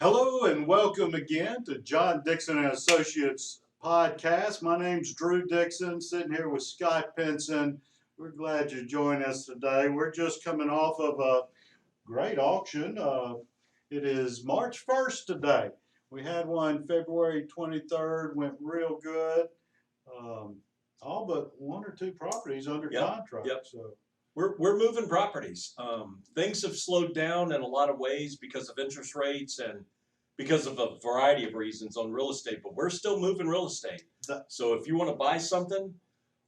Hello and welcome again to John Dixon and Associates podcast. My name's Drew Dixon, sitting here with Scott Pinson. We're glad you joined us today. We're just coming off of a great auction. It is March 1st today. We had one February 23rd, went real good. Um, all but one or two properties under contract. Yep. So We're moving properties. Things have slowed down in a lot of ways because of interest rates and because of a variety of reasons on real estate, but we're still moving real estate. So if you want to buy something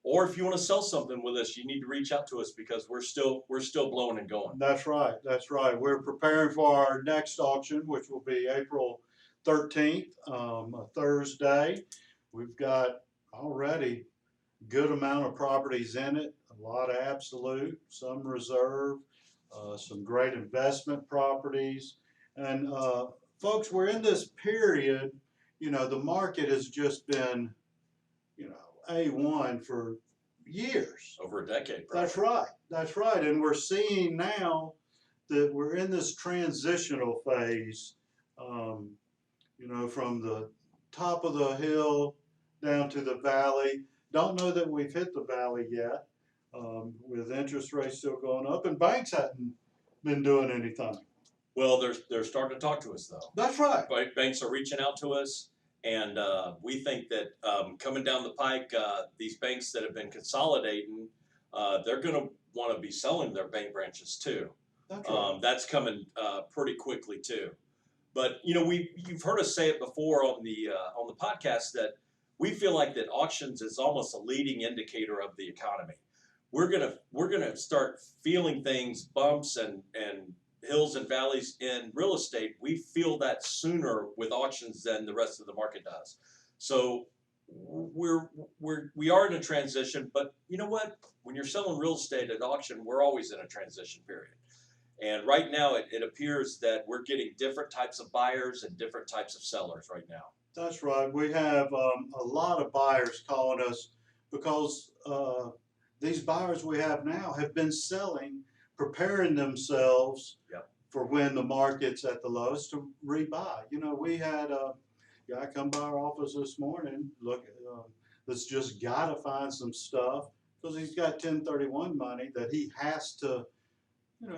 or if you want to sell something with us, you need to reach out to us because we're still blowing and going. That's right. That's right. We're preparing for our next auction, which will be April 13th, a Thursday. We've got already good amount of properties in it, a lot of absolute, some reserve, some great investment properties. And folks, we're in this period, the market has just been, A1 for years. Over a decade, probably. That's right. That's right. And we're seeing now that we're in this transitional phase, from the top of the hill down to the valley. Don't know that we've hit the valley yet, with interest rates still going up, and banks hadn't been doing anything. Well, they're starting to talk to us though. That's right. Banks are reaching out to us, and we think that coming down the pike, these banks that have been consolidating, they're going to want to be selling their bank branches too. That's right. That's coming pretty quickly too. But you've heard us say it before on the podcast that we feel like that auctions is almost a leading indicator of the economy. We're gonna start feeling things, bumps and hills and valleys in real estate. We feel that sooner with auctions than the rest of the market does. So we are in a transition, but you know what? When you're selling real estate at auction, we're always in a transition period. And right now, it appears that we're getting different types of buyers and different types of sellers right now. That's right. We have a lot of buyers calling us because these buyers we have now have been selling, preparing themselves for when the market's at the lowest to rebuy. We had a guy come by our office this morning, that's just got to find some stuff because he's got 1031 money that he has to,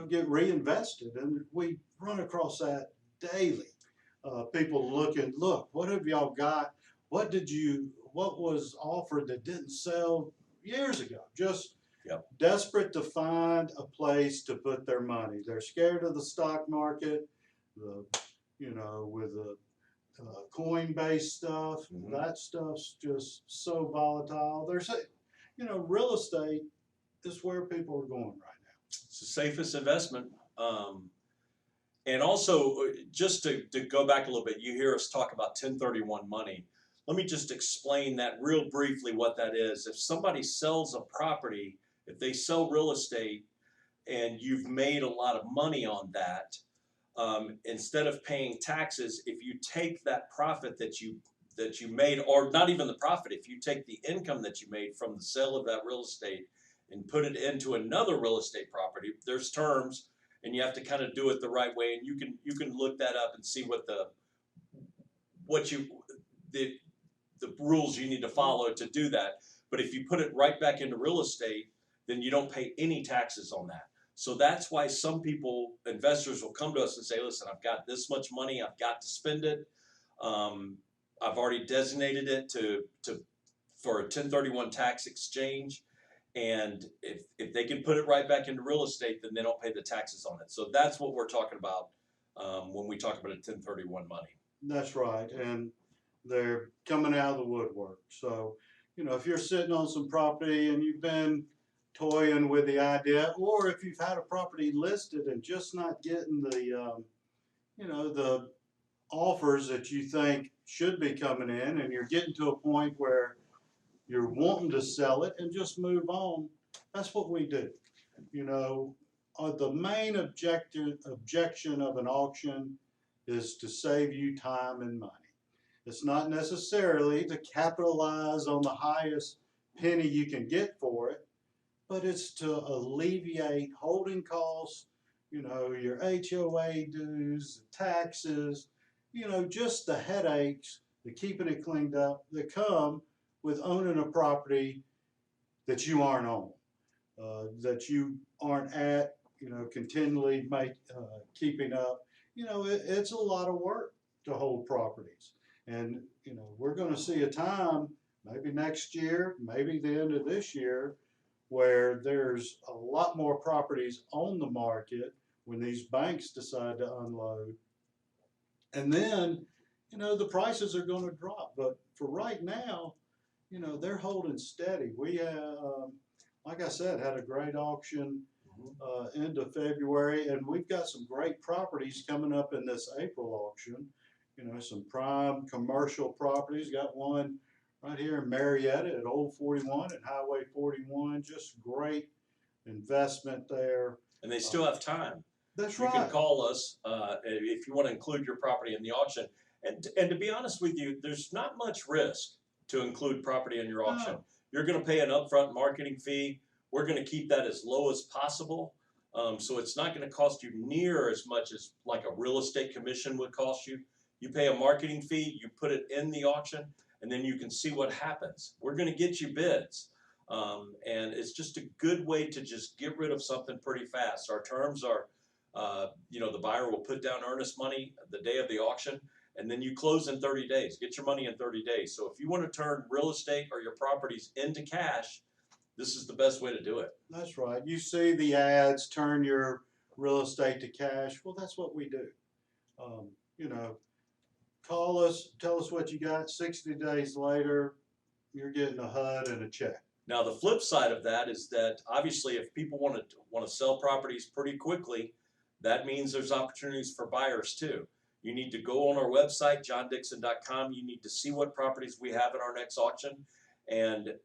get reinvested. And we run across that daily. People looking, look, what have y'all got? What was offered that didn't sell years ago? Just desperate to find a place to put their money. They're scared of the stock market, with the coin-based stuff. Mhm. That stuff's just so volatile. Real estate is where people are going right now. It's the safest investment. And also, just to go back a little bit, you hear us talk about 1031 money. Let me just explain that real briefly what that is. If somebody sells a property, if they sell real estate and you've made a lot of money on that, instead of paying taxes, if you take that profit that you made, or not even the profit, if you take the income that you made from the sale of that real estate and put it into another real estate property, there's terms, and you have to kind of do it the right way. And you can look that up and see what the rules you need to follow to do that. But if you put it right back into real estate, then you don't pay any taxes on that. So that's why some investors will come to us and say, listen, I've got this much money, I've got to spend it. I've already designated it for a 1031 tax exchange. And if they can put it right back into real estate, then they don't pay the taxes on it. So that's what we're talking about when we talk about a 1031 money. That's right. And they're coming out of the woodwork. So, if you're sitting on some property and you've been toying with the idea, or if you've had a property listed and just not getting the offers that you think should be coming in, and you're getting to a point where you're wanting to sell it and just move on, that's what we do. The main objection of an auction is to save you time and money. It's not necessarily to capitalize on the highest penny you can get for it, but it's to alleviate holding costs, your HOA dues, taxes, you know, just the headaches, the keeping it cleaned up that come with owning a property that you aren't on, that you aren't at, you know, continually keeping up. You know, it's a lot of work to hold properties. And, you know, we're gonna see a time, maybe next year, maybe the end of this year, where there's a lot more properties on the market when these banks decide to unload. And then, you know, the prices are gonna drop. But for right now, you know, they're holding steady. We, like I said, had a great auction end of February, and we've got some great properties coming up in this April auction. You know, some prime commercial properties. Got one right here in Marietta at Old 41 and Highway 41. Just great investment there. And they still have time. That's You right. can call us if you want to include your property in the auction. And to be honest with you, there's not much risk to include property in your auction. No. You're going to pay an upfront marketing fee. We're going to keep that as low as possible. So it's not going to cost you near as much as like a real estate commission would cost you. You pay a marketing fee, you put it in the auction, and then you can see what happens. We're going to get you bids. And it's just a good way to just get rid of something pretty fast. Our terms are, you know, the buyer will put down earnest money the day of the auction, and then you close in 30 days. Get your money in 30 days. So if you want to turn real estate or your properties into cash, this is the best way to do it. That's right. You see the ads, turn your real estate to cash. Well, that's what we do. You know, call us, tell us what you got. 60 days later, you're getting a HUD and a check. Now, the flip side of that is that obviously if people want to sell properties pretty quickly, that means there's opportunities for buyers too. You need to go on our website, johndixon.com. You need to see what properties we have in our next auction. And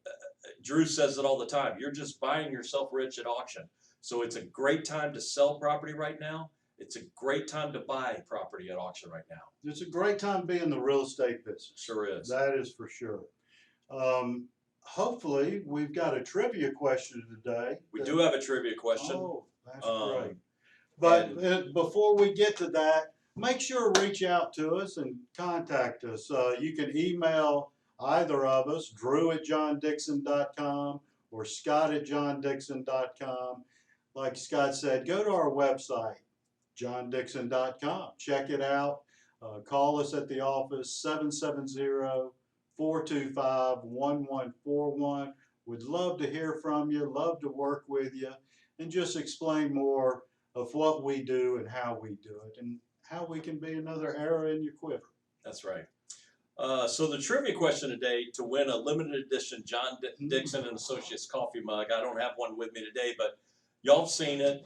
Drew says it all the time. You're just buying yourself rich at auction. So it's a great time to sell property right now. It's a great time to buy property at auction right now. It's a great time to be in the real estate business. Sure is. That is for sure. Hopefully, we've got a trivia question today. We do have a trivia question. Oh, that's great. But before we get to that, make sure to reach out to us and contact us. You can email either of us, drew@johndixon.com or scott@johndixon.com. Like Scott said, go to our website, johndixon.com. Check it out. Call us at the office, 770-425-1141. We'd love to hear from you, love to work with you, and just explain more of what we do and how we do it, and how we can be another arrow in your quiver. That's right. So the trivia question today, to win a limited edition John Dixon and Associates coffee mug. I don't have one with me today, but y'all have seen it.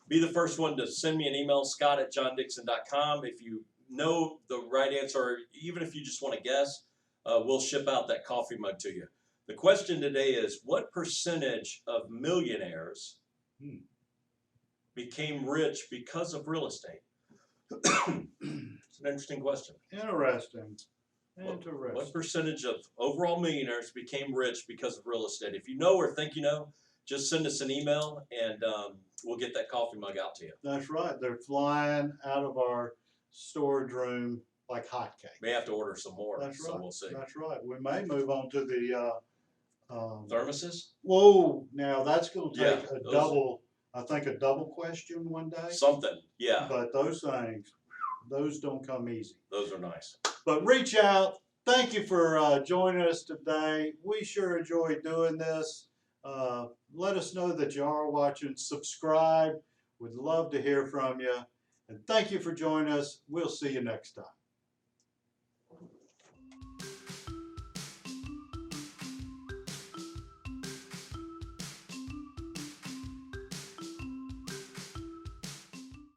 Be the first one to send me an email, scott@johndixon.com. If you know the right answer, or even if you just want to guess, we'll ship out that coffee mug to you. The question today is, what percentage of millionaires became rich because of real estate? It's an interesting question. Interesting. What percentage of overall millionaires became rich because of real estate? If you know or think you know, just send us an email and we'll get that coffee mug out to you. That's right. They're flying out of our storage room like hotcakes. May have to order some more. That's right. So we'll see. That's right. We may move on to the Thermoses? Whoa! Now that's going to take Yeah, a double. I think a double question one day. Something. Yeah. But those things, those don't come easy. Those are nice. But reach out. Thank you for joining us today. We sure enjoy doing this. Let us know that you are watching. Subscribe. We'd love to hear from you. And thank you for joining us. We'll see you next time.